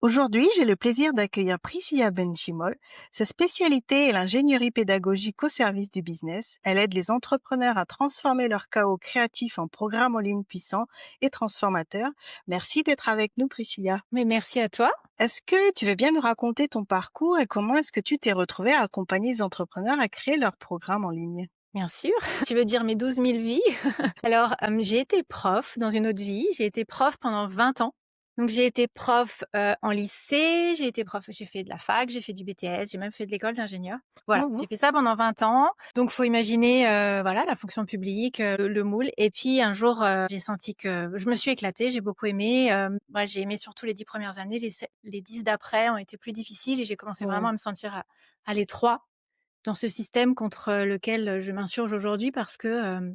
Aujourd'hui, j'ai le plaisir d'accueillir Priscilla Benchimol. Sa spécialité est l'ingénierie pédagogique au service du business. Elle aide les entrepreneurs à transformer leur chaos créatif en programmes en ligne puissants et transformateurs. Merci d'être avec nous, Priscilla. Mais merci à toi. Est-ce que tu veux bien nous raconter ton parcours et comment est-ce que tu t'es retrouvée à accompagner les entrepreneurs à créer leurs programmes en ligne? Bien sûr. Tu veux dire mes 12 000 vies? Alors, j'ai été prof dans une autre vie. J'ai été prof pendant 20 ans. Donc j'ai été prof, en lycée, j'ai fait de la fac, j'ai fait du BTS, j'ai même fait de l'école d'ingénieur. Voilà, Mhm. j'ai fait ça pendant 20 ans. Donc faut imaginer, voilà, la fonction publique, le moule et puis un jour, j'ai senti que je me suis éclatée, j'ai beaucoup aimé, ouais, j'ai aimé surtout les 10 premières années. Les 10 d'après ont été plus difficiles et j'ai commencé vraiment Mhm. à me sentir à l'étroit dans ce système contre lequel je m'insurge aujourd'hui parce que,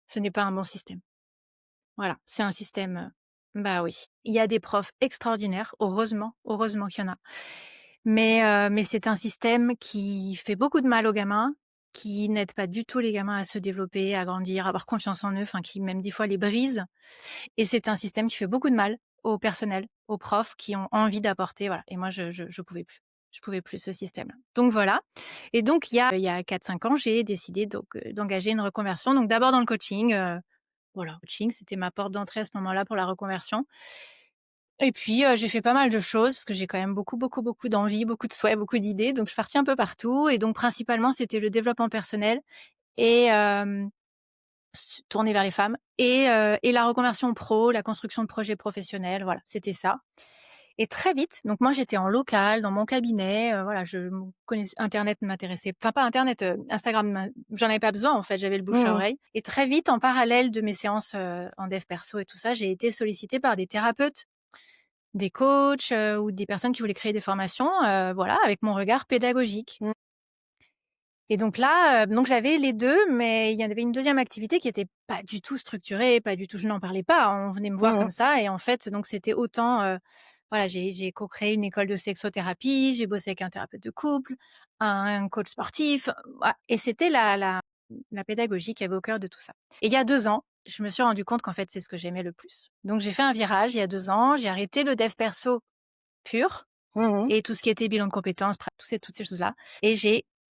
ce n'est pas un bon système. Voilà, c'est un système, bah, oui. Il y a des profs extraordinaires, heureusement qu'il y en a. Mais c'est un système qui fait beaucoup de mal aux gamins, qui n'aide pas du tout les gamins à se développer, à grandir, à avoir confiance en eux, enfin qui même des fois les brise et c'est un système qui fait beaucoup de mal au personnel, aux profs qui ont envie d'apporter, voilà et moi je pouvais plus. Je pouvais plus ce système-là. Donc voilà et donc il y a 4-5 ans, j'ai décidé donc, d'engager une reconversion. Donc d'abord dans le coaching, voilà, coaching, c'était ma porte d'entrée à ce moment-là pour la reconversion et puis, j'ai fait pas mal de choses parce que j'ai quand même beaucoup d'envie, beaucoup de souhaits, beaucoup d'idées, donc je suis partie un peu partout et donc principalement, c'était le développement personnel et tourné vers les femmes et la reconversion pro, la construction de projets professionnels, voilà, c'était ça et très vite, donc moi, j'étais en local, dans mon cabinet, voilà, je me connaissais internet ne m'intéressait enfin pas internet, Instagram j'en avais pas besoin en fait, j'avais le bouche à Mhm. oreille et très vite, en parallèle de mes séances, en dev perso et tout ça, j'ai été sollicitée par des thérapeutes, des coachs, ou des personnes qui voulaient créer des formations, voilà, avec mon regard pédagogique. Et donc là, donc j'avais les 2, mais il y en avait une deuxième activité qui était pas du tout structurée, pas du tout je n'en parlais pas, on venait me voir Mhm. comme ça et en fait, donc c'était autant, voilà, j'ai co-créé une école de sexothérapie, j'ai bossé avec un thérapeute de couple, un coach sportif, voilà et c'était la pédagogie qui avait au cœur de tout ça. Et il y a 2 ans, je me suis rendu compte qu'en fait, c'est ce que j'aimais le plus. Donc j'ai fait un virage il y a 2 ans, j'ai arrêté le dev perso pur Mhm. et tout ce qui était bilan de compétences, toutes ces choses-là et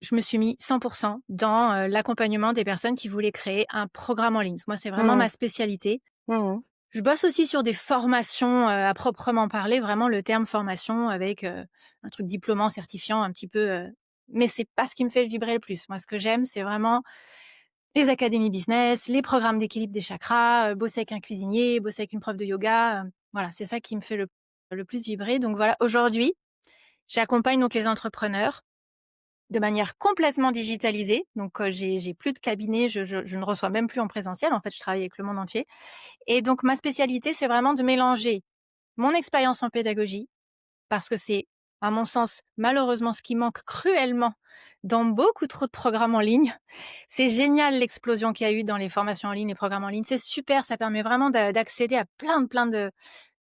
je me suis mis 100 dans, l'accompagnement des personnes qui voulaient créer un programme en ligne. Moi, c'est vraiment Mhm. ma spécialité. Mhm. Je bosse aussi sur des formations, à proprement parler, vraiment le terme formation avec, un truc diplômant, certifiant un petit peu, mais c'est pas ce qui me fait vibrer le plus. Moi, ce que j'aime, c'est vraiment les académies business, les programmes d'équilibre des chakras, bosser avec un cuisinier, bosser avec une prof de yoga, voilà, c'est ça qui me fait le plus vibrer. Donc voilà, aujourd'hui, j'accompagne donc les entrepreneurs de manière complètement digitalisée. Donc, j'ai plus de cabinet, je ne reçois même plus en présentiel. En fait, je travaille avec le monde entier et donc ma spécialité, c'est vraiment de mélanger mon expérience en pédagogie parce que c'est, à mon sens, malheureusement, ce qui manque cruellement dans beaucoup trop de programmes en ligne. C'est génial l'explosion qu'il y a eu dans les formations en ligne, les programmes en ligne. C'est super, ça permet vraiment d'accéder à plein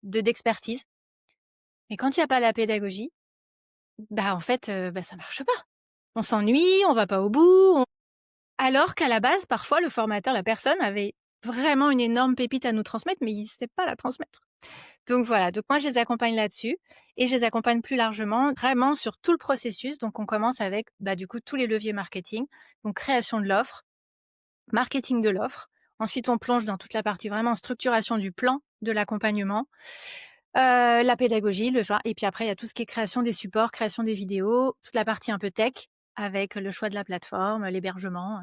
d'expertise. Mais quand il y a pas la pédagogie, bah, en fait, bah, ça marche pas. On s'ennuie, on va pas au bout, alors qu'à la base, parfois, le formateur, la personne avait vraiment une énorme pépite à nous transmettre, mais il sait pas la transmettre. Donc voilà, donc moi je les accompagne là-dessus et je les accompagne plus largement, vraiment sur tout le processus. Donc on commence avec, bah, du coup, tous les leviers marketing, donc création de l'offre, marketing de l'offre. Ensuite, on plonge dans toute la partie vraiment structuration du plan de l'accompagnement, la pédagogie, le choix et puis après il y a tout ce qui est création des supports, création des vidéos, toute la partie un peu tech avec le choix de la plateforme, l'hébergement,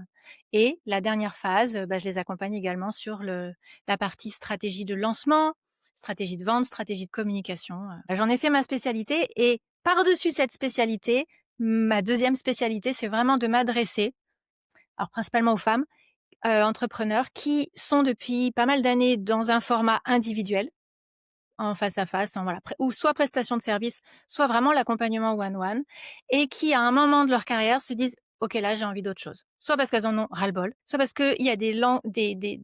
et la dernière phase, bah, je les accompagne également sur la partie stratégie de lancement, stratégie de vente, stratégie de communication, J'en ai fait ma spécialité et par-dessus cette spécialité, ma deuxième spécialité, c'est vraiment de m'adresser, alors principalement aux femmes, entrepreneurs qui sont depuis pas mal d'années dans un format individuel, en face à face, en voilà, ou soit prestation de service, soit vraiment l'accompagnement one-one et qui, à un moment de leur carrière, se disent: «OK, là, j'ai envie d'autre chose». Soit parce qu'elles en ont ras-le-bol, soit parce qu'il y a des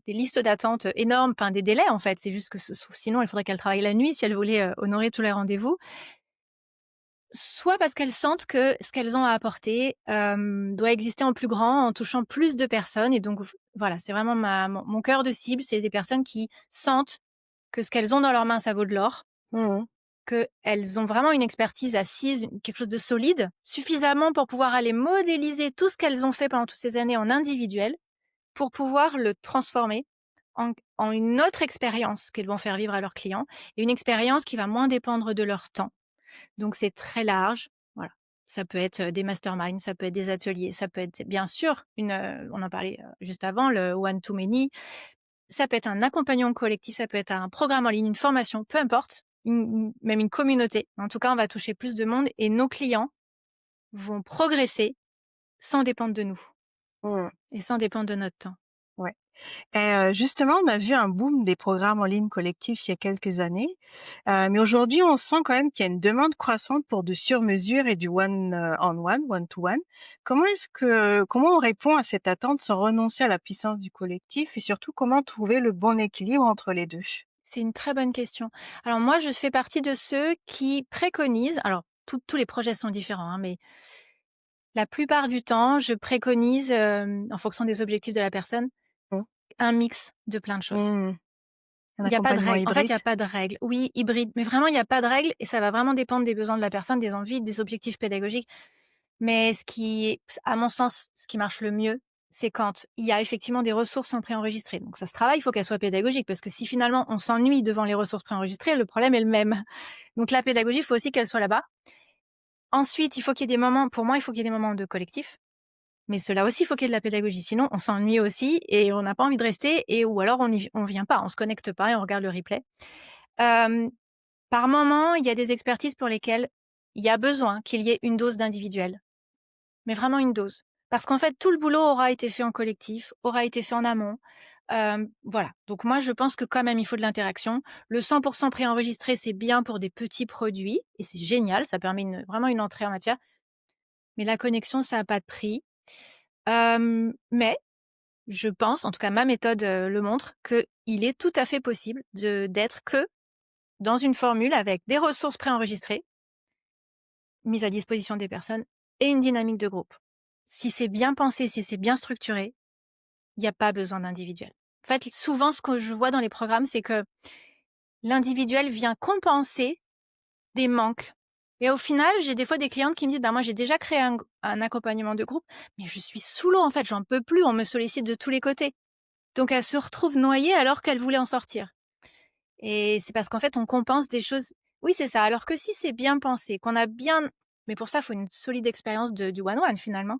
listes d'attente énormes, enfin des délais, en fait. C'est juste que sinon, il faudrait qu'elles travaillent la nuit si elles voulaient, honorer tous les rendez-vous. Soit parce qu'elles sentent que ce qu'elles ont à apporter, doit exister en plus grand, en touchant plus de personnes et donc voilà, c'est vraiment mon cœur de cible, c'est des personnes qui sentent que ce qu'elles ont dans leurs mains, ça vaut de l'or Mhm. qu'elles ont vraiment une expertise assise, quelque chose de solide, suffisamment pour pouvoir aller modéliser tout ce qu'elles ont fait pendant toutes ces années en individuel, pour pouvoir le transformer en une autre expérience qu'elles vont faire vivre à leurs clients et une expérience qui va moins dépendre de leur temps. Donc c'est très large, voilà. Ça peut être, des masterminds, ça peut être des ateliers, ça peut être bien sûr on en parlait, juste avant, le one to many. Ça peut être un accompagnement collectif, ça peut être un programme en ligne, une formation, peu importe, même une communauté. En tout cas, on va toucher plus de monde et nos clients vont progresser sans dépendre de nous Mmh. et sans dépendre de notre temps. Ouais. Et justement, on a vu un boom des programmes en ligne collectifs il y a quelques années, mais aujourd'hui, on sent quand même qu'il y a une demande croissante pour du sur-mesure et du one, on one, one to one. Comment on répond à cette attente sans renoncer à la puissance du collectif et surtout comment trouver le bon équilibre entre les 2? C'est une très bonne question. Alors moi, je fais partie de ceux qui préconisent, alors tous les projets sont différents, hein, mais la plupart du temps, je préconise, en fonction des objectifs de la personne, Mmh. un mix de plein de choses. Mmh. Un Il y a pas de accompagnement règle. En fait, il y hybride? a pas de règle. Oui, hybride, mais vraiment, il y a pas de règle et ça va vraiment dépendre des besoins de la personne, des envies, des objectifs pédagogiques. Mais ce qui est, à mon sens, ce qui marche le mieux, c'est quand il y a effectivement des ressources en préenregistré. Donc ça se travaille, il faut qu'elles soient pédagogiques parce que si finalement on s'ennuie devant les ressources préenregistrées, le problème est le même. Donc la pédagogie, il faut aussi qu'elle soit là-bas. Ensuite, il faut qu'il y ait des moments, pour moi, il faut qu'il y ait des moments de collectif. Mais cela aussi, il faut qu'il y ait de la pédagogie. Sinon, on s'ennuie aussi et on n'a pas envie de rester et ou alors on vient pas, on se connecte pas et on regarde le replay. Hem, Par moment, il y a des expertises pour lesquelles il y a besoin qu'il y ait une dose d'individuel, mais vraiment une dose. Parce qu'en fait, tout le boulot aura été fait en collectif, aura été fait en amont. Voilà. Donc moi, je pense que quand même, il faut de l'interaction. Le 100 préenregistré, c'est bien pour des petits produits et c'est génial, ça permet vraiment une entrée en matière. Mais la connexion, ça a pas de prix. Mais je pense, en tout cas ma méthode, le montre, qu'il est tout à fait possible d'être que dans une formule avec des ressources préenregistrées, mises à disposition des personnes et une dynamique de groupe. Si c'est bien pensé, si c'est bien structuré, il n'y a pas besoin d'individuel. En fait, souvent, ce que je vois dans les programmes, c'est que l'individuel vient compenser des manques. Et au final, j'ai des fois des clientes qui me disent: «Bah, moi, j'ai déjà créé un accompagnement de groupe, mais je suis sous l'eau, en fait, j'en peux plus, on me sollicite de tous les côtés». Donc elles se retrouvent noyées alors qu'elles voulaient en sortir. Et c'est parce qu'en fait, on compense des choses, oui, c'est ça. Alors que si c'est bien pensé, qu'on a bien, mais pour ça, il faut une solide expérience du one-one finalement,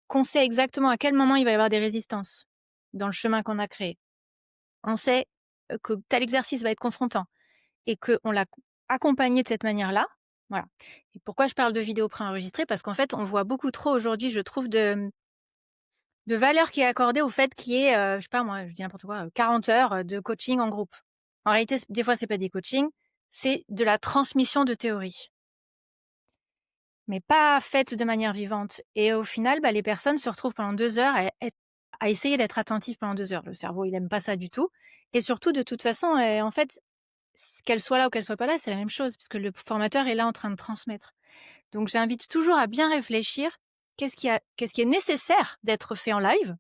qu'on sait exactement à quel moment il va y avoir des résistances dans le chemin qu'on a créé. On sait, que tel exercice va être confrontant et qu'on l'a accompagné de cette manière-là, voilà. Et pourquoi je parle de vidéos préenregistrées? Parce qu'en fait, on voit beaucoup trop aujourd'hui, je trouve, de valeur qui est accordée au fait qu'il y ait, je sais pas moi, je dis n'importe quoi, 40 heures, de coaching en groupe. En réalité, des fois, c'est pas des coachings, c'est de la transmission de théorie, mais pas faite de manière vivante et au final, bah, les personnes se retrouvent pendant 2 heures à essayer d'être attentives pendant 2 heures. Le cerveau, il aime pas ça du tout et surtout, de toute façon, en fait, qu'elle soit là ou qu'elle soit pas là, c'est la même chose puisque le formateur est là en train de transmettre. Donc j'invite toujours à bien réfléchir, qu'est-ce qui est nécessaire d'être fait en live?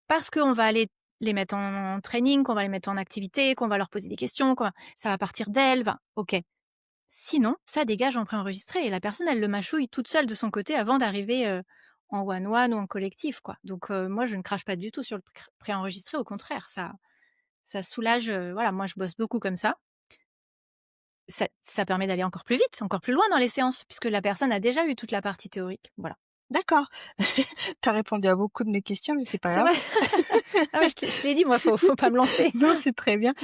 Parce qu'on va aller les mettre en training, qu'on va les mettre en activité, qu'on va leur poser des questions, ça va partir d'elles, enfin, OK. Sinon, ça dégage en préenregistré et la personne, elle le mâchouille toute seule de son côté avant d'arriver, en one-one ou en collectif, quoi. Donc moi, je ne crache pas du tout sur le préenregistré, au contraire, ça soulage, voilà, moi, je bosse beaucoup comme ça. Ça permet d'aller encore plus vite, encore plus loin dans les séances puisque la personne a déjà eu toute la partie théorique, voilà. D'accord. Tu as répondu à beaucoup de mes questions, mais c'est pas C'est grave. vrai? Ah mais je te l'ai dit moi, faut pas me lancer. Non, c'est très bien.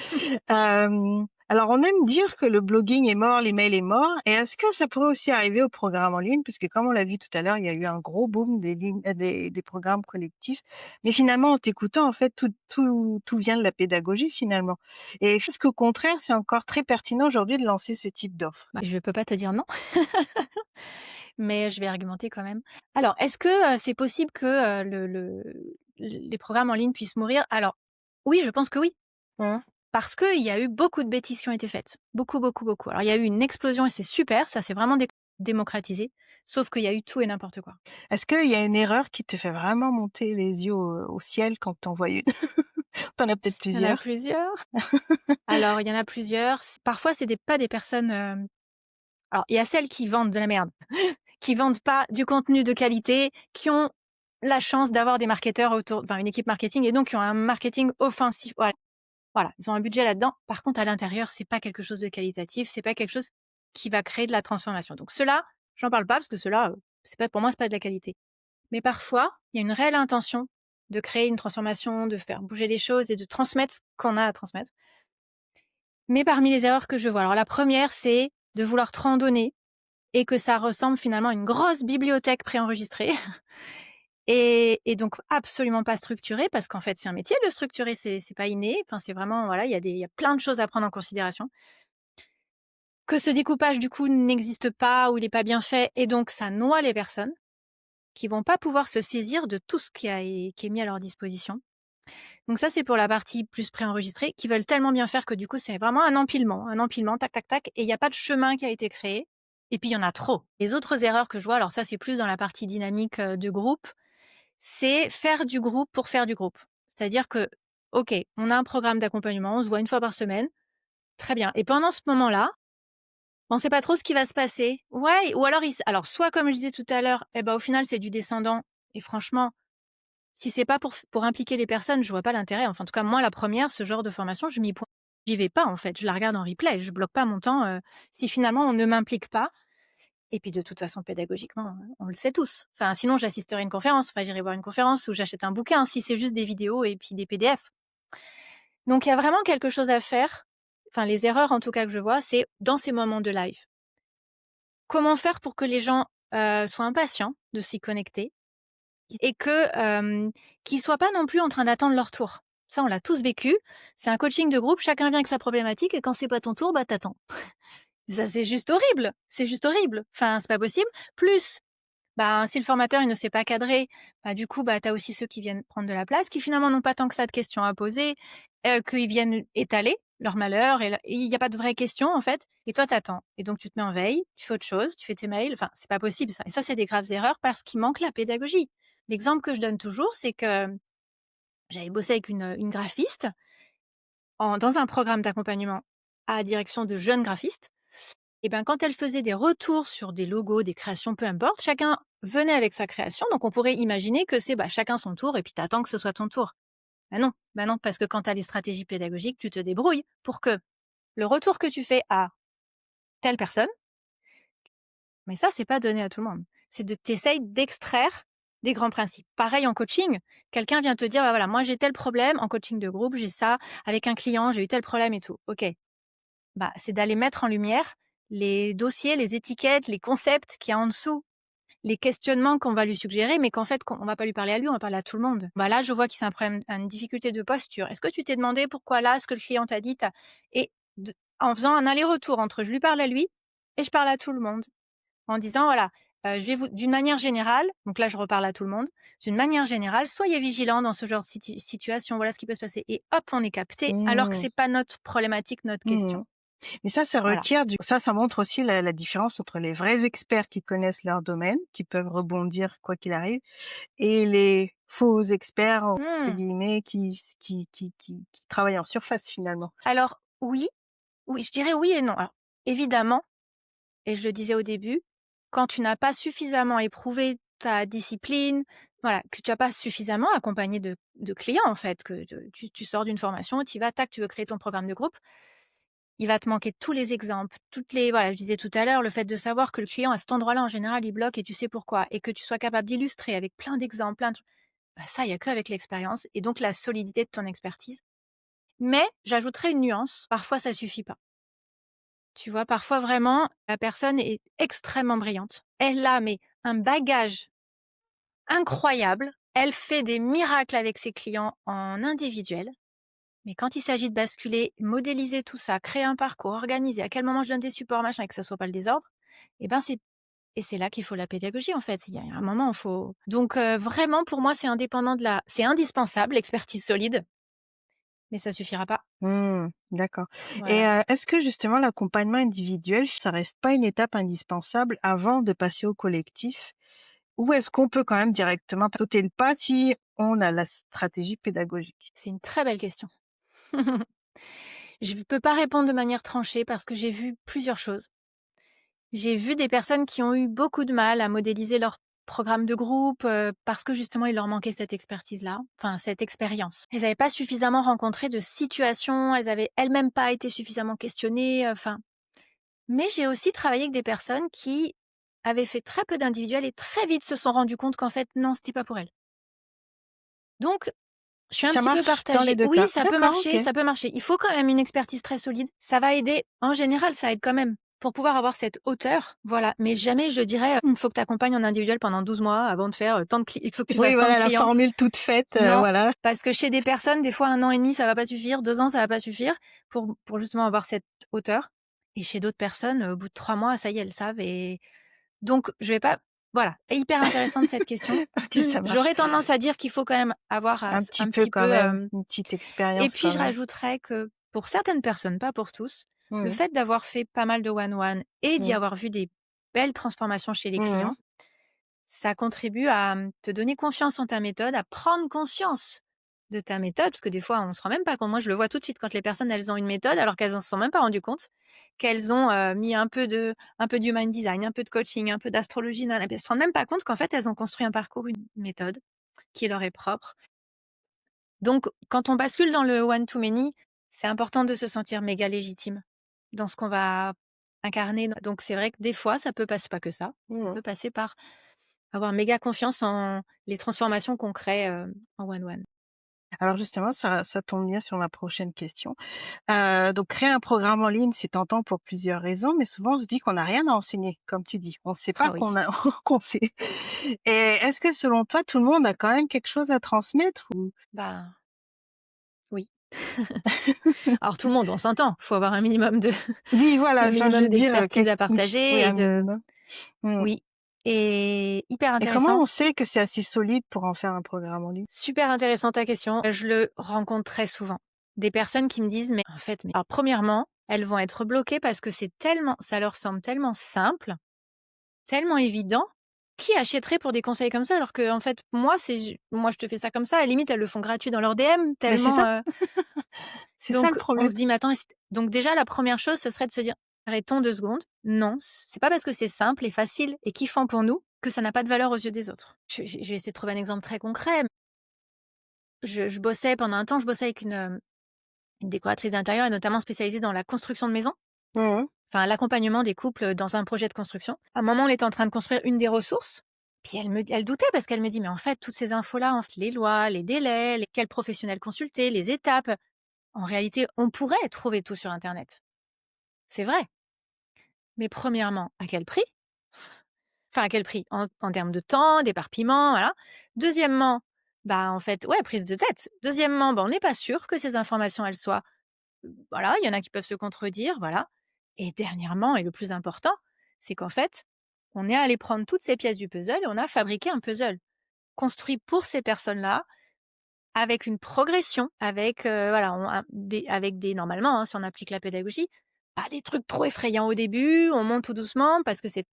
Alors on aime dire que le blogging est mort, l'email est mort et est-ce que ça pourrait aussi arriver aux programmes en ligne? Puisque comme on l'a vu tout à l'heure, il y a eu un gros boom des programmes collectifs. Mais finalement, en t'écoutant, en fait, tout vient de la pédagogie finalement. Et est-ce qu'au contraire, c'est encore très pertinent aujourd'hui de lancer ce type d'offre? Bah, je peux pas te dire non, mais je vais argumenter quand même. Alors, est-ce que, c'est possible que, les programmes en ligne puissent mourir? Alors, oui, je pense que oui, Mmh. parce qu'il y a eu beaucoup de bêtises qui ont été faites. Beaucoup, beaucoup, beaucoup. Alors il y a eu une explosion et c'est super, ça s'est vraiment démocratisé, sauf qu'il y a eu tout et n'importe quoi. Est-ce qu'il y a une erreur qui te fait vraiment monter les yeux au ciel quand tu en vois une? Tu en as peut-être Il y en a plusieurs? plusieurs. Alors il y en a plusieurs, parfois c'est pas des personnes, Alors, il y a celles qui vendent de la merde, qui vendent pas du contenu de qualité, qui ont la chance d'avoir des marketeurs autour, enfin une équipe marketing et donc qui ont un marketing offensif. Voilà, voilà, ils ont un budget là-dedans. Par contre, à l'intérieur, c'est pas quelque chose de qualitatif, c'est pas quelque chose qui va créer de la transformation. Donc ceux-là, j'en parle pas parce que ceux-là, c'est pas pour moi, c'est pas de la qualité. Mais parfois, il y a une réelle intention de créer une transformation, de faire bouger les choses et de transmettre ce qu'on a à transmettre. Mais parmi les erreurs que je vois, alors la première, c'est de vouloir trop en donner et que ça ressemble finalement à une grosse bibliothèque préenregistrée et donc absolument pas structurée parce qu'en fait, c'est un métier de structurer, c'est pas inné. Enfin, c'est vraiment, voilà, il y a plein de choses à prendre en considération. Que ce découpage, du coup, n'existe pas ou il est pas bien fait et donc ça noie les personnes qui vont pas pouvoir se saisir de tout ce qui est mis à leur disposition. Donc ça, c'est pour la partie plus préenregistrée, qui veulent tellement bien faire que du coup, c'est vraiment un empilement, tac, tac, tac, et il n'y a pas de chemin qui a été créé. Et puis, il y en a trop. Les autres erreurs que je vois, alors ça, c'est plus dans la partie dynamique de groupe, c'est faire du groupe pour faire du groupe. C'est-à-dire que, OK, on a un programme d'accompagnement, on se voit une fois par semaine, très bien. Et pendant ce moment-là, on ne sait pas trop ce qui va se passer. Ouais, ou alors, alors soit comme je disais tout à l'heure, eh ben, au final, c'est du descendant. Et franchement, si c'est pas pour impliquer les personnes, je vois pas l'intérêt. Enfin, en tout cas, moi, la première, ce genre de formation, j'y vais pas, en fait. Je la regarde en replay. Je bloque pas mon temps, si finalement on ne m'implique pas. Et puis, de toute façon, pédagogiquement, on le sait tous. Enfin, sinon, j'assisterai à une conférence. Enfin, j'irai voir une conférence ou j'achète un bouquin, si c'est juste des vidéos et puis des PDF. Donc, il y a vraiment quelque chose à faire. Enfin, les erreurs, en tout cas, que je vois, c'est dans ces moments de live. Comment faire pour que les gens, soient impatients de s'y connecter? Et que, qu'ils soient pas non plus en train d'attendre leur tour. Ça, on l'a tous vécu. C'est un coaching de groupe, chacun vient avec sa problématique et quand c'est pas ton tour, bah, t'attends. Ça, c'est juste horrible, c'est juste horrible. Enfin, c'est pas possible. Plus, bah, si le formateur, il ne sait pas cadrer, bah, du coup, bah, tu as aussi ceux qui viennent prendre de la place, qui finalement n'ont pas tant que ça de questions à poser, qu'ils viennent étaler leur malheur et il y a pas de vraies questions, en fait, et toi, t'attends. Et donc tu te mets en veille, tu fais autre chose, tu fais tes mails, enfin, c'est pas possible ça. Et ça, c'est des graves erreurs parce qu'il manque la pédagogie. L'exemple que je donne toujours, c'est que j'avais bossé avec une graphiste dans un programme d'accompagnement à direction de jeunes graphistes. Et ben, quand elle faisait des retours sur des logos, des créations, peu importe, chacun venait avec sa création. Donc, on pourrait imaginer que c'est chacun son tour et puis t'attends que ce soit ton tour. Bah non, parce que quand tu as les stratégies pédagogiques, tu te débrouilles pour que le retour que tu fais à telle personne, mais ça, c'est pas donné à tout le monde. C'est de t'essayes d'extraire des grands principes. Pareil en coaching, quelqu'un vient te dire, bah voilà, moi j'ai tel problème en coaching de groupe, j'ai ça, avec un client, j'ai eu tel problème et tout. Ok, bah c'est d'aller mettre en lumière les dossiers, les étiquettes, les concepts qu'il y a en dessous, les questionnements qu'on va lui suggérer, mais qu'en fait, on va pas lui parler à lui, on va parler à tout le monde. Bah là, je vois qu'il c'est un problème, une difficulté de posture. Est-ce que tu t'es demandé pourquoi là, ce que le client t'a dit, et en faisant un aller-retour entre je lui parle à lui et je parle à tout le monde en disant voilà, je vais vous d'une manière générale, donc là je reparle à tout le monde, d'une manière générale, soyez vigilants dans ce genre de situation, voilà ce qui peut se passer et hop, on est capté alors que Mmh. c'est pas notre problématique, notre Mmh. question. Mais ça Voilà. requiert ça montre aussi la différence entre les vrais experts qui connaissent leur domaine, qui peuvent rebondir quoi qu'il arrive et les «faux experts» entre Mmh. guillemets qui travaillent en surface finalement. Alors oui, oui, je dirais oui et non. Alors évidemment, et je le disais au début, quand tu n'as pas suffisamment éprouvé ta discipline, voilà, que tu as pas suffisamment accompagné de clients en fait, que tu sors d'une formation, tu y vas, tac, tu veux créer ton programme de groupe. Il va te manquer tous les exemples, toutes les voilà, je disais tout à l'heure, le fait de savoir que le client à cet endroit-là, en général, il bloque et tu sais pourquoi et que tu sois capable d'illustrer avec plein d'exemples, plein de trucs, bah, ça, il y a qu'avec l'expérience et donc la solidité de ton expertise. Mais j'ajouterais une nuance, parfois ça suffit pas. Tu vois? Parfois vraiment, la personne est extrêmement brillante. Elle a mais un bagage incroyable. Elle fait des miracles avec ses clients en individuel. Mais quand il s'agit de basculer, modéliser tout ça, créer un parcours, organiser, à quel moment je donne des supports, machin, et que ça soit pas le désordre, et ben c'est là qu'il faut la pédagogie en fait. Il y a un moment, il faut donc vraiment pour moi c'est indépendant c'est indispensable l'expertise solide, mais ça suffira pas. Mmh, d'accord et Voilà. est-ce que justement l'accompagnement individuel, ça reste pas une étape indispensable avant de passer au collectif? Ou est-ce qu'on peut quand même directement sauter le pas si on a la stratégie pédagogique? C'est une très belle question. Je ne peux pas répondre de manière tranchée parce que j'ai vu plusieurs choses. J'ai vu des personnes qui ont eu beaucoup de mal à modéliser leur programme de groupe, parce que justement il leur manquait cette expertise-là, enfin cette expérience. Elles n'avaient pas suffisamment rencontré de situations, elles avaient elles-mêmes pas été suffisamment questionnées, enfin. Mais j'ai aussi travaillé avec des personnes qui avaient fait très peu d'individuels et très vite se sont rendues compte qu'en fait non, c'était pas pour elles. Donc je suis un Ça petit peu marche dans les partagée. 2 Oui, cas? D'accord, OK. ça peut marcher. Il faut quand même une expertise très solide. Ça va aider. En général, ça aide quand même pour pouvoir avoir cette hauteur, voilà. Mais jamais je dirais: faut que tu accompagnes en individuel pendant 12 mois avant de faire, tant de cli il faut que tu Oui, fasses tant de voilà la clients». formule toute faite, Non, voilà. parce que chez des personnes, des fois 1 an et demi, ça va pas suffire, 2 ans, ça va pas suffire pour justement avoir cette hauteur. Et chez d'autres personnes, au bout de 3 mois, ça y est, elles savent. Et donc je vais pas, voilà, hyper intéressante cette question. OK, ça marche. J'aurais tendance à dire qu'il faut quand même avoir, Un petit un peu petit quand peu, même, une petite et expérience puis quand je même. rajouterais que pour certaines personnes, pas pour tous, le Mmh. fait d'avoir fait pas mal de one-one et d'y Mmh. avoir vu des belles transformations chez les Mmh mh. clients, ça contribue à, te donner confiance en ta méthode, à prendre conscience de ta méthode, parce que des fois, on se rend même pas compte. Moi, je le vois tout de suite quand les personnes, elles ont une méthode alors qu'elles en se sont même pas rendues compte, qu'elles ont, mis un peu d'human design, un peu de coaching, un peu d'astrologie, elles se rendent même pas compte qu'en fait, elles ont construit un parcours, une méthode qui leur est propre. Donc, quand on bascule dans le one to many, c'est important de se sentir méga légitime dans ce qu'on va incarner. Donc, c'est vrai que des fois, ça peut passer, pas que ça Mmh. peut passer par avoir méga confiance en les transformations qu'on crée, en one-one. Alors justement, ça tombe bien sur ma prochaine question. Donc créer un programme en ligne, c'est tentant pour plusieurs raisons, mais souvent on se dit qu'on n'a rien à enseigner, comme tu dis. On ne sait pas Ah oui, qu'on a qu'on sait. Et est-ce que selon toi, tout le monde a quand même quelque chose à transmettre ou? bah, oui. Alors tout le monde, on s'entend, faut avoir un minimum de Oui, voilà, un enfin je minimum veux dire, d'expertise à oui, oui, partager et un de minimum. Mmh. oui, et hyper Et comment intéressant. on sait que c'est assez solide pour en faire un programme en ligne? Super intéressant ta question. Je le rencontre très souvent. Des personnes qui me disent: «Mais en fait, mais» alors premièrement, elles vont être bloquées parce que c'est tellement, ça leur semble tellement simple, tellement évident. Qui achèterait pour des conseils comme ça? Alors que en fait, moi je te fais ça comme ça, à la limite, elles le font gratuit dans leur DM Mais c'est tellement, ça, c'est ça le donc on problème. se dit: «Mais attends», donc déjà la première chose, ce serait de se dire: «Arrêtons 2 secondes. Non, c'est pas parce que c'est simple et facile et kiffant pour nous que ça n'a pas de valeur aux yeux des autres». Je vais essayer de trouver un exemple très concret. Je bossais pendant un temps, je bossais avec une décoratrice d'intérieur et notamment spécialisée dans la construction de maisons, Mmh mh. enfin l'accompagnement des couples dans un projet de construction. À un moment, on était en train de construire une des ressources, puis elle doutait parce qu'elle me dit: «Mais en fait, toutes ces infos-là, en fait, les lois, les délais, quels professionnels consulter, les étapes, en réalité, on pourrait trouver tout sur internet». C'est vrai, mais premièrement, à quel prix? Enfin, à quel prix? En termes de temps, d'éparpillement, voilà. Deuxièmement, bah, en fait, ouais, prise de tête. Deuxièmement, bah, on n'est pas sûr que ces informations, elles soient, voilà, il y en a qui peuvent se contredire, voilà. Et dernièrement, et le plus important, c'est qu'en fait, on est allé prendre toutes ces pièces du puzzle et on a fabriqué un puzzle construit pour ces personnes-là, avec une progression, avec, voilà, avec des, normalement, hein, si on applique la pédagogie, pas des trucs trop effrayants au début, on monte tout doucement parce que c'est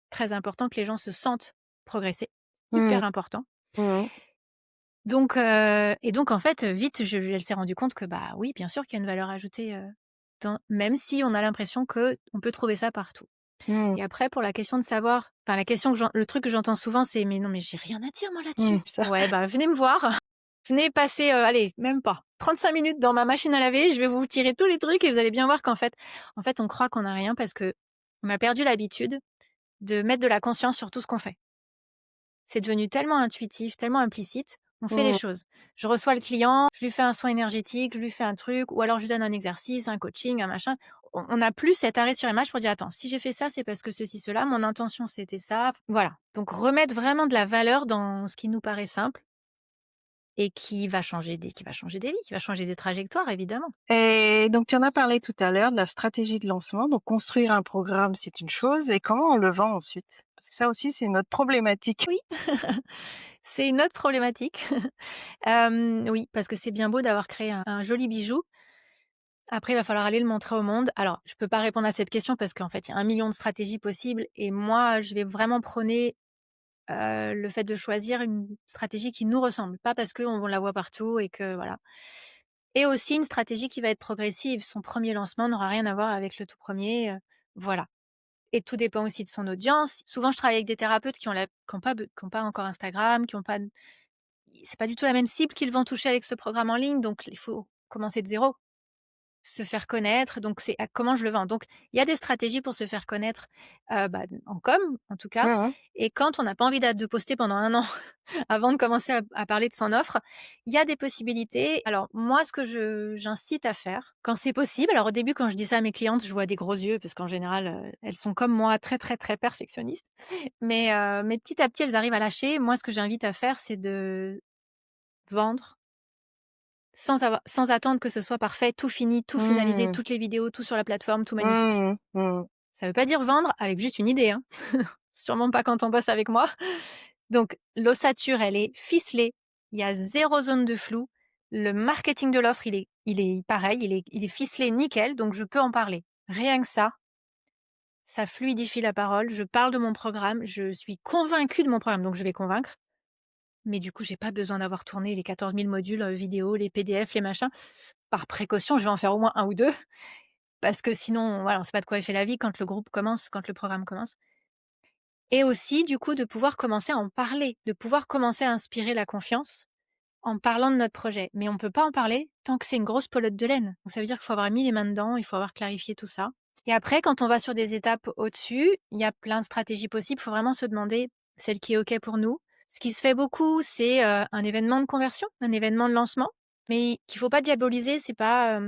très important que les gens se sentent progresser, Mmh. hyper important. Mmh. Donc et donc en fait, vite, elle s'est rendue compte que, bah, oui, bien sûr qu'il y a une valeur ajoutée, dans, même si on a l'impression que on peut trouver ça partout. Mmh. Et après pour la question de savoir, enfin la question que le truc que j'entends souvent, c'est: «Mais non, mais j'ai rien à dire moi Mmh, là-dessus». ça. Ouais, bah, venez me voir, venez passer, allez, même pas 35 minutes dans ma machine à laver, je vais vous tirer tous les trucs et vous allez bien voir qu'en fait, on croit qu'on a rien parce que on a perdu l'habitude de mettre de la conscience sur tout ce qu'on fait. C'est devenu tellement intuitif, tellement implicite, on fait les Mmh. choses. Je reçois le client, je lui fais un soin énergétique, je lui fais un truc, ou alors je lui donne un exercice, un coaching, un machin. On n'a plus cet arrêt sur image pour dire: «Attends, si j'ai fait ça, c'est parce que ceci, cela, mon intention c'était ça». Voilà. Donc remettre vraiment de la valeur dans ce qui nous paraît simple et qui va changer des vies, qui va changer des trajectoires évidemment. Et donc tu en as parlé tout à l'heure de la stratégie de lancement. Donc construire un programme, c'est une chose et comment on le vend ensuite? Parce que ça aussi, c'est notre problématique. Oui, c'est une autre problématique. Oui, parce que c'est bien beau d'avoir créé un joli bijou. Après, il va falloir aller le montrer au monde. Alors, je peux pas répondre à cette question parce qu'en fait, il y a 1 million de stratégies possibles et moi, je vais vraiment prôner, le fait de choisir une stratégie qui nous ressemble, pas parce qu'on la voit partout et que voilà. Et aussi une stratégie qui va être progressive. Son premier lancement n'aura rien à voir avec le tout premier, voilà. et tout dépend aussi de son audience. Souvent, je travaille avec des thérapeutes qui ont pas encore Instagram, qui ont pas c'est pas du tout la même cible qu'ils vont toucher avec ce programme en ligne, donc il faut commencer de zéro. Se faire connaître, donc c'est à comment je le vends. Donc il y a des stratégies pour se faire connaître, en com, en tout cas, Mmh mh. et quand on n'a pas envie de poster pendant 1 an avant de commencer à parler de son offre, il y a des possibilités. Alors moi, ce que j'incite à faire, quand c'est possible, alors au début, quand je dis ça à mes clientes, je vois des gros yeux parce qu'en général, elles sont comme moi, très, très, très perfectionnistes. Mais petit à petit, elles arrivent à lâcher. Moi, ce que j'invite à faire, c'est de vendre sans attendre que ce soit parfait, tout fini, tout finalisé, Mmh. toutes les vidéos, tout sur la plateforme, tout magnifique. Mmh. Mmh. Ça veut pas dire vendre avec juste une idée, hein. Sûrement pas quand on bosse avec moi. Donc l'ossature, elle est ficelée, il y a 0 zone de flou. Le marketing de l'offre, il est pareil, il est ficelé nickel, donc je peux en parler. Rien que ça fluidifie la parole, je parle de mon programme, je suis convaincue de mon programme, donc je vais convaincre. Mais du coup, j'ai pas besoin d'avoir tourné les 14 000 modules, vidéo, les PDF, les machins. Par précaution, je vais en faire au moins un ou 2 parce que sinon, voilà, on sait pas de quoi est fait la vie quand le groupe commence, quand le programme commence. Et aussi, du coup, de pouvoir commencer à en parler, de pouvoir commencer à inspirer la confiance en parlant de notre projet. Mais on peut pas en parler tant que c'est une grosse pelote de laine. Donc ça veut dire qu'il faut avoir mis les mains dedans, il faut avoir clarifié tout ça. Et après, quand on va sur des étapes au-dessus, il y a plein de stratégies possibles. Il faut vraiment se demander celle qui est OK pour nous. Ce qui se fait beaucoup, c'est, un événement de conversion, un événement de lancement, mais qu'il faut pas diaboliser. C'est pas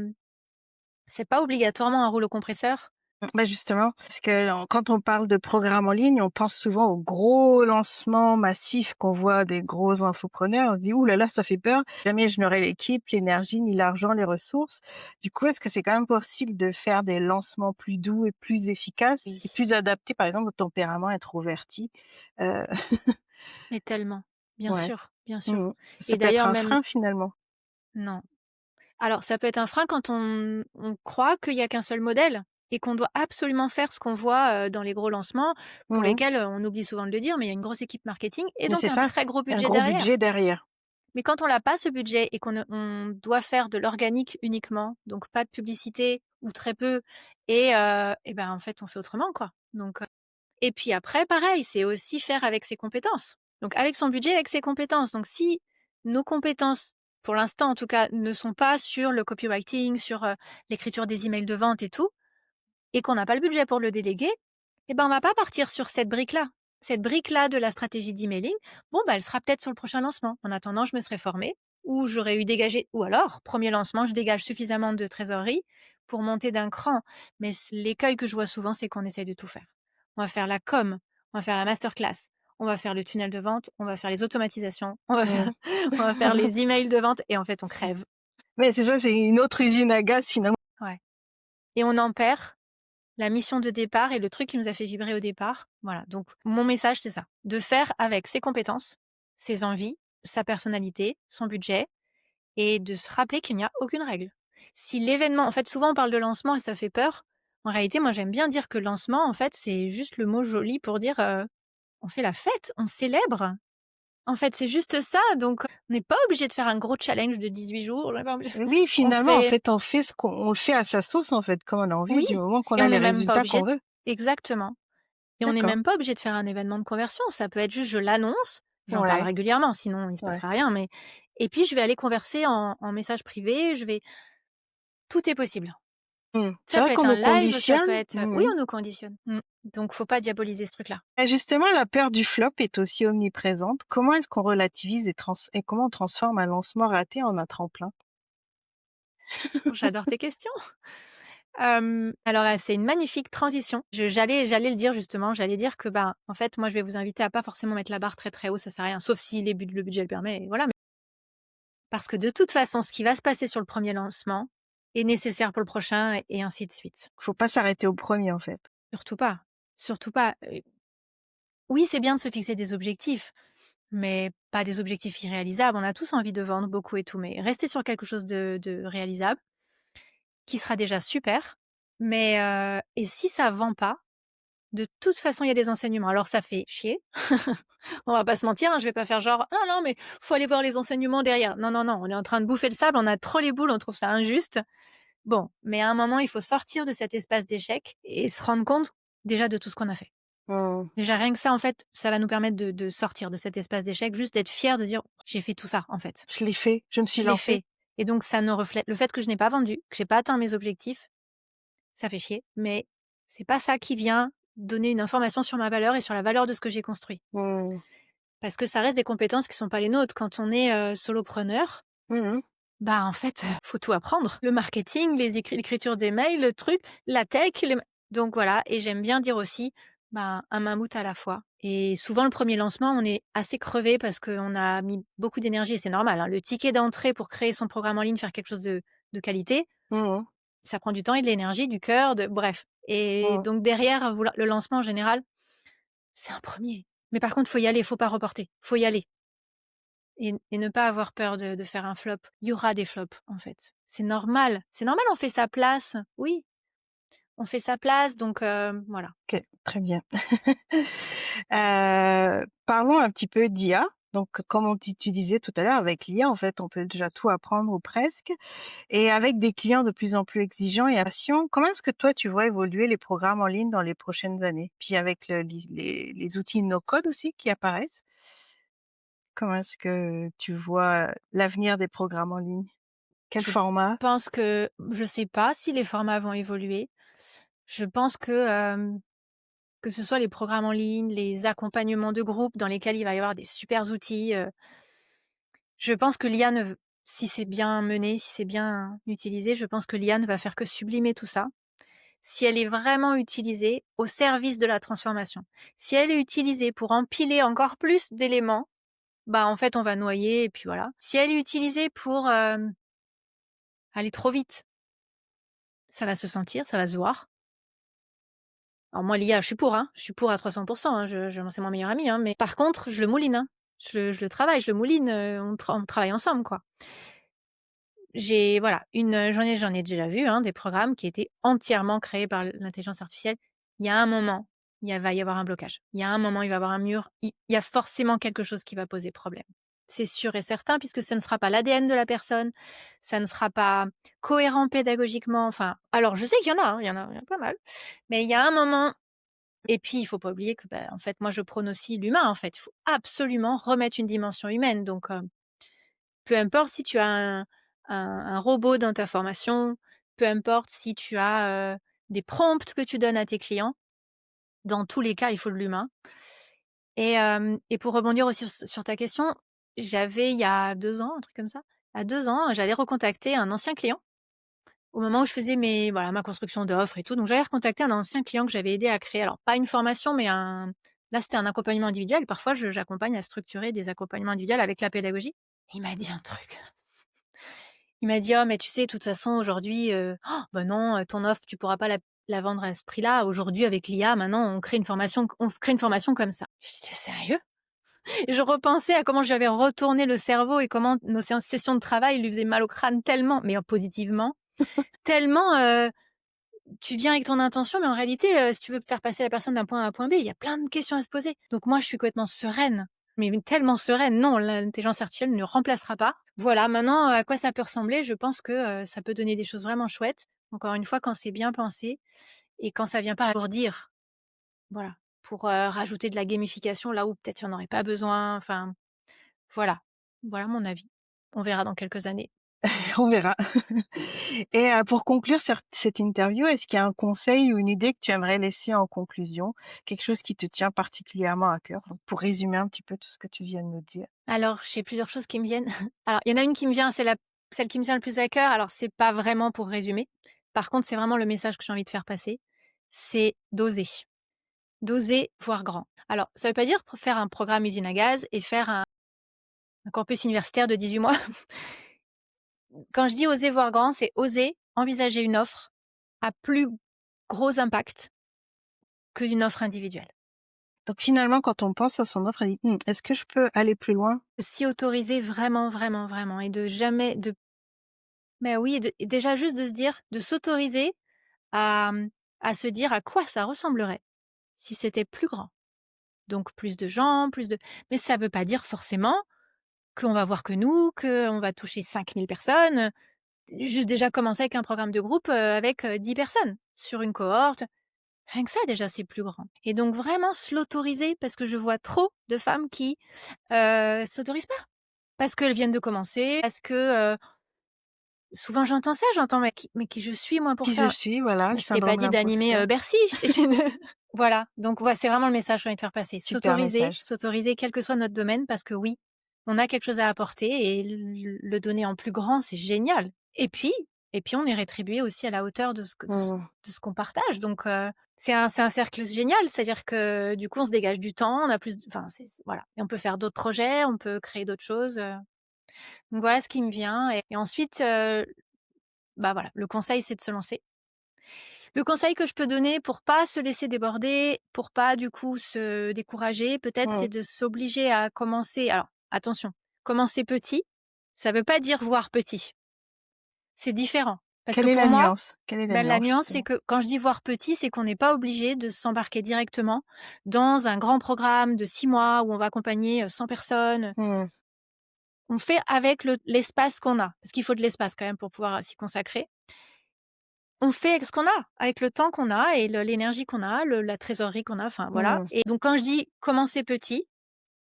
obligatoirement un rouleau compresseur. Bah, justement, parce que quand on parle de programme en ligne, on pense souvent aux gros lancements massifs qu'on voit des gros infopreneurs. On se dit: «Ouh là là, ça fait peur. Jamais je n'aurai l'équipe, l'énergie, ni l'argent, les ressources». Du coup, est-ce que c'est quand même possible de faire des lancements plus doux et plus efficaces Oui, et plus adaptés, par exemple, au tempérament introverti? Heu, mais tellement. Bien ouais. sûr, bien sûr. Mmh. Ça Et peut être d'ailleurs un même frein finalement. non. Alors ça peut être un frein quand on croit qu'il y a qu'un seul modèle et qu'on doit absolument faire ce qu'on voit, dans les gros lancements pour Mmh. lesquels, on oublie souvent de le dire, mais il y a une grosse équipe marketing et Mais donc c'est un ça, très gros un budget gros budget derrière. derrière. Mais quand on n'a pas ce budget et on doit faire de l'organique uniquement, donc pas de publicité ou très peu et ben, en fait, on fait autrement, quoi. Donc et puis après, pareil, c'est aussi faire avec ses compétences. Donc avec son budget, avec ses compétences. Donc si nos compétences, pour l'instant en tout cas, ne sont pas sur le copywriting, sur, l'écriture des emails de vente et tout, et qu'on n'a pas le budget pour le déléguer, eh ben, on va pas partir sur cette brique-là. Cette brique-là de la stratégie d'emailing, bon, bah, elle sera peut-être sur le prochain lancement. En attendant, je me serai formée ou j'aurais eu dégagé ou alors, premier lancement, je dégage suffisamment de trésorerie pour monter d'un cran. Mais l'écueil que je vois souvent, c'est qu'on essaye de tout faire. On va faire la com, on va faire la masterclass, on va faire le tunnel de vente, on va faire les automatisations, on va Mmh. faire on va faire les emails de vente et en fait, on crève. Mais c'est ça, c'est une autre usine à gaz finalement. Ouais, et on en perd la mission de départ et le truc qui nous a fait vibrer au départ. Voilà, donc mon message, c'est ça. De faire avec ses compétences, ses envies, sa personnalité, son budget et de se rappeler qu'il n'y a aucune règle. Si l'événement, en fait, souvent on parle de lancement et ça fait peur. En réalité, moi, j'aime bien dire que lancement, en fait, c'est juste le mot joli pour dire on fait la fête, on célèbre. En fait, c'est juste ça. Donc, on n'est pas obligé de faire un gros challenge de 18 jours. On n'est pas obligé- Oui, on finalement, en fait, fait, on fait ce qu'on le fait à sa sauce, en fait, comme on a envie, oui, du moment qu'on et a on les n'est même pas résultats obligé. qu'on veut. Exactement. Et on n'est D'accord. même pas obligé de faire un événement de conversion. Ça peut être juste, je l'annonce, j'en parle Ouais, régulièrement, sinon il se ouais. passera rien, mais et puis je vais aller converser en message privé, tout est possible. Mmh. C'est Ça peut vrai qu'on être un nous live, ça peut conditionne. être, oui, Mmh. on nous conditionne. Donc faut pas diaboliser ce truc-là. Et justement, la peur du flop est aussi omniprésente. Comment est-ce qu'on relativise et comment on transforme un lancement raté en un tremplin? Oh, j'adore tes questions. Alors, c'est une magnifique transition. J'allais le dire justement, j'allais dire que, bah, en fait, moi, je vais vous inviter à pas forcément mettre la barre très, très haut, ça sert à rien, sauf si le budget le permet et voilà, mais parce que de toute façon, ce qui va se passer sur le premier lancement est nécessaire pour le prochain et ainsi de suite. Faut pas s'arrêter au premier, en fait. Surtout pas, surtout pas. Oui, c'est bien de se fixer des objectifs, mais pas des objectifs irréalisables. On a tous envie de vendre beaucoup et tout, mais rester sur quelque chose de réalisable, qui sera déjà super. Mais et si ça vend pas, de toute façon, il y a des enseignements. Alors ça fait chier, on va pas se mentir, hein, je vais pas faire genre: «Non, non, mais faut aller voir les enseignements derrière». Non, non, non, on est en train de bouffer le sable, on a trop les boules, on trouve ça injuste. Bon, mais à un moment, il faut sortir de cet espace d'échec et se rendre compte déjà de tout ce qu'on a fait. Mmh. Déjà rien que ça, en fait, ça va nous permettre de sortir de cet espace d'échec, juste d'être fier de dire: «J'ai fait tout ça, en fait. Je l'ai fait, je me suis Je l'ai lancée. fait» et donc ça ne reflète le fait que je n'ai pas vendu, que j'ai pas atteint mes objectifs, ça fait chier, mais c'est pas ça qui vient donner une information sur ma valeur et sur la valeur de ce que j'ai construit. Mmh. Parce que ça reste des compétences qui sont pas les nôtres. Quand on est, solopreneur, Mmh mh. bah, en fait, faut tout apprendre. Le marketing, l'écriture des mails, le truc, la tech, donc voilà et j'aime bien dire aussi, bah, un mammouth à la fois et souvent le premier lancement, on est assez crevé parce qu'on a mis beaucoup d'énergie et c'est normal, hein. Le ticket d'entrée pour créer son programme en ligne, faire quelque chose de qualité, Mmh. ça prend du temps et de l'énergie, du cœur, de bref et Mmh. donc derrière, vouloir le lancement en général, c'est un premier. Mais par contre, faut y aller, faut pas reporter, faut y aller. Et ne pas avoir peur de faire un flop. Il y aura des flops, en fait. C'est normal. C'est normal, on fait sa place. Oui, on fait sa place, donc voilà. OK, très bien. Parlons un petit peu d'IA. Donc comme tu disais tout à l'heure, avec l'IA, en fait, on peut déjà tout apprendre ou presque et avec des clients de plus en plus exigeants et impatients, comment est-ce que toi, tu vois évoluer les programmes en ligne dans les prochaines années? Puis avec les outils no code aussi qui apparaissent, comment est-ce que tu vois l'avenir des programmes en ligne? Quel Je format? pense que je sais pas si les formats vont évoluer. Je pense que ce soit les programmes en ligne, les accompagnements de groupe dans lesquels il va y avoir des supers outils, je pense que l'IA ne si c'est bien mené, si c'est bien utilisé, je pense que l'IA ne va faire que sublimer tout ça. Si elle est vraiment utilisée au service de la transformation. Si elle est utilisée pour empiler encore plus d'éléments, bah, en fait, on va noyer et puis voilà. Si elle est utilisée pour, aller trop vite, ça va se sentir, ça va se voir. Alors moi, l'IA, je suis pour, hein, je suis pour à 300 hein, je c'est mon meilleur ami, hein, mais par contre, je le mouline, hein. Je le travaille, je le mouline, on travaille ensemble, quoi. J'ai voilà, j'en ai déjà vu, hein, des programmes qui étaient entièrement créés par l'intelligence artificielle. Il y a un moment, va y avoir un blocage. Il y a un moment, il va y avoir un mur. Il y a forcément quelque chose qui va poser problème. C'est sûr et certain puisque ce ne sera pas l'ADN de la personne, ça ne sera pas cohérent pédagogiquement, enfin alors je sais qu'il y en a, hein, il y en a pas mal, mais il y a un moment et puis il faut pas oublier que, bah, en fait, moi je prône aussi l'humain, en fait. Il faut absolument remettre une dimension humaine donc peu importe si tu as un robot dans ta formation, peu importe si tu as, des prompts que tu donnes à tes clients, dans tous les cas, il faut de l'humain et pour rebondir aussi sur ta question, j'avais il y a 2 ans, un truc comme ça, à 2 ans, j'allais recontacter un ancien client au moment où je faisais ma construction d'offres et tout, donc j'avais recontacté un ancien client que j'avais aidé à créer, alors pas une formation, mais là, c'était un accompagnement individuel. Parfois, j'accompagne à structurer des accompagnements individuels avec la pédagogie. Il m'a dit un truc. Il m'a dit: «Oh mais tu sais, de toute façon aujourd'hui, bah non, ton offre tu pourras pas la vendre à ce prix-là. Aujourd'hui avec l'IA maintenant on crée une formation comme ça». Je dis: «Tu sérieux?» Et je repensais à comment je lui avais retourné le cerveau et comment nos sessions de travail lui faisaient mal au crâne tellement, mais positivement, tellement, tu viens avec ton intention, mais en réalité, si tu veux faire passer la personne d'un point A à un point B, il y a plein de questions à se poser. Donc moi, je suis complètement sereine, mais tellement sereine. Non, l'intelligence artificielle ne remplacera pas. Voilà, maintenant, à quoi ça peut ressembler? Je pense que, ça peut donner des choses vraiment chouettes. Encore une fois, quand c'est bien pensé et quand ça vient pas alourdir. Voilà, pour, rajouter de la gamification là où peut-être il y en aurait pas besoin. Enfin, voilà. Voilà mon avis. On verra dans quelques années. On verra. Et pour conclure cette interview, est-ce qu'il y a un conseil ou une idée que tu aimerais laisser en conclusion? Quelque chose qui te tient particulièrement à cœur? Donc pour résumer un petit peu tout ce que tu viens de me dire. Alors, j'ai plusieurs choses qui me viennent. Alors, il y en a une qui me vient, c'est celle qui me tient le plus à cœur. Alors, c'est pas vraiment pour résumer. Par contre, c'est vraiment le message que j'ai envie de faire passer. C'est d'oser. D'oser voir grand. Alors, ça veut pas dire pour faire un programme usine à gaz et faire un campus universitaire de 18 mois. Quand je dis oser voir grand, c'est oser envisager une offre à plus gros impact que d'une offre individuelle. Donc finalement, quand on pense à son offre, on dit: «Mmh, est-ce que je peux aller plus loin?» S'y autoriser vraiment, vraiment, vraiment et de jamais de mais oui, et déjà juste de se dire, de s'autoriser à, à se dire à quoi ça ressemblerait si c'était plus grand. Donc plus de gens, plus de mais ça veut pas dire forcément qu'on va voir que nous, qu'on va toucher 5 000 personnes, juste déjà commencer avec un programme de groupe, avec, 10 personnes sur une cohorte. Rien que ça déjà, c'est plus grand et donc vraiment se l'autoriser parce que je vois trop de femmes qui, s'autorisent pas. Parce qu'elles viennent de commencer, parce que, souvent j'entends ça, j'entends: «Mais qui je suis moi pour Qui je faire?» suis, voilà, le «Mais je t'ai pas syndrome de dit d'animer, l'imposteur. Bercy, je t'ai voilà, donc ouais, c'est vraiment le message que j'ai envie de faire passer. Super S'autoriser, message. s'autoriser quel que soit notre domaine parce que oui, on a quelque chose à apporter et le donner en plus grand, c'est génial et puis on est rétribué aussi à la hauteur Mmh. de ce qu'on partage donc c'est un cercle génial. C'est-à-dire que du coup, on se dégage du temps, on a plus d enfin c'est voilà et on peut faire d'autres projets, on peut créer d'autres choses, donc voilà ce qui me vient et ensuite, bah, voilà, le conseil, c'est de se lancer. Le conseil que je peux donner pour pas se laisser déborder, pour pas du coup se décourager, peut-être, c'est Mmh. de s'obliger à commencer alors attention, commencer petit, ça veut pas dire voir petit, c'est différent. Parce que Quelle est pour la moi, nuance? Quelle est la bah, la nuance nuance, c'est justement? que quand je dis voir petit, c'est qu'on n'est pas obligé de s'embarquer directement dans un grand programme de 6 mois où on va accompagner, 100 personnes. Mmh. On fait avec l'espace qu'on a, parce qu'il faut de l'espace quand même pour pouvoir s'y consacrer. On fait avec ce qu'on a, avec le temps qu'on a et l'énergie qu'on a, la trésorerie qu'on a, enfin voilà. Mmh. Et donc quand je dis commencer petit,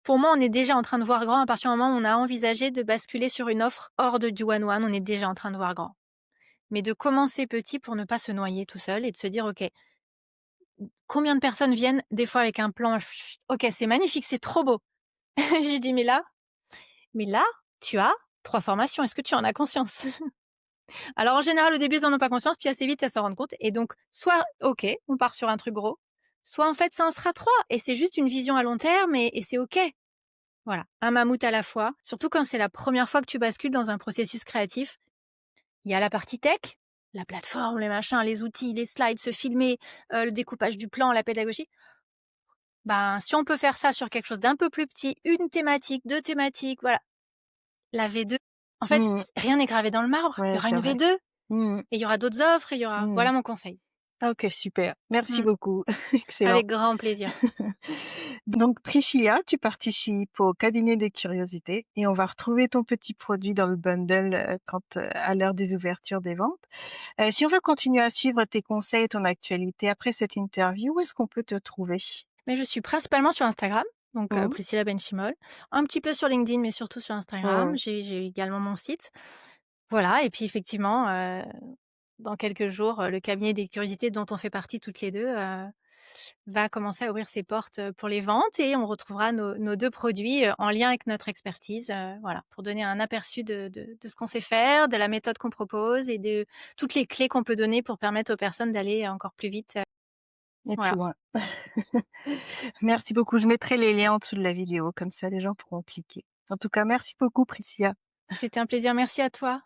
pour moi, on est déjà en train de voir grand à partir du moment où on a envisagé de basculer sur une offre hors du one-one, on est déjà en train de voir grand. Mais de commencer petit pour ne pas se noyer tout seul et de se dire: «OK, combien de personnes viennent des fois avec un plan? OK, c'est magnifique, c'est trop beau». J'ai dit: «Mais là, tu as 3 formations, est-ce que tu en as conscience?» Alors en général, au début, ils en ont pas conscience, puis assez vite, elles s'en rendent compte et donc soit OK, on part sur un truc gros, soit en fait, ça en sera 3 et c'est juste une vision à long terme et c'est OK. Voilà, un mammouth à la fois, surtout quand c'est la première fois que tu bascules dans un processus créatif. Il y a la partie tech, la plateforme, les machins, les outils, les slides, se filmer, le découpage du plan, la pédagogie. Ben, si on peut faire ça sur quelque chose d'un peu plus petit, une thématique, 2 thématiques, voilà. La V2, en fait, Mmh. rien n'est gravé dans le marbre. Il y Ouais, aura c'est une vrai. V2 Mmh. et il y aura d'autres offres et il y aura Mmh. voilà mon conseil. OK, super. Merci Mmh. beaucoup. Excellent. Avec grand plaisir. Donc Priscilla, tu participes au cabinet des curiosités et on va retrouver ton petit produit dans le bundle, à l'heure des ouvertures des ventes. Si on veut continuer à suivre tes conseils et ton actualité après cette interview, où est-ce qu'on peut te trouver? Mais je suis principalement sur Instagram, donc Mmh. Priscilla Benchimol, un petit peu sur LinkedIn, mais surtout sur Instagram. Mmh. J'ai également mon site. Voilà et puis effectivement, dans quelques jours, le cabinet des curiosités dont on fait partie toutes les 2 va commencer à ouvrir ses portes, pour les ventes et on retrouvera nos 2 produits, en lien avec notre expertise, voilà, pour donner un aperçu de ce qu'on sait faire, de la méthode qu'on propose et de toutes les clés qu'on peut donner pour permettre aux personnes d'aller encore plus vite, Et plus voilà. loin. Merci beaucoup. Je mettrai les liens en dessous de la vidéo, comme ça les gens pourront cliquer. En tout cas, merci beaucoup Priscilla. C'était un plaisir, merci à toi.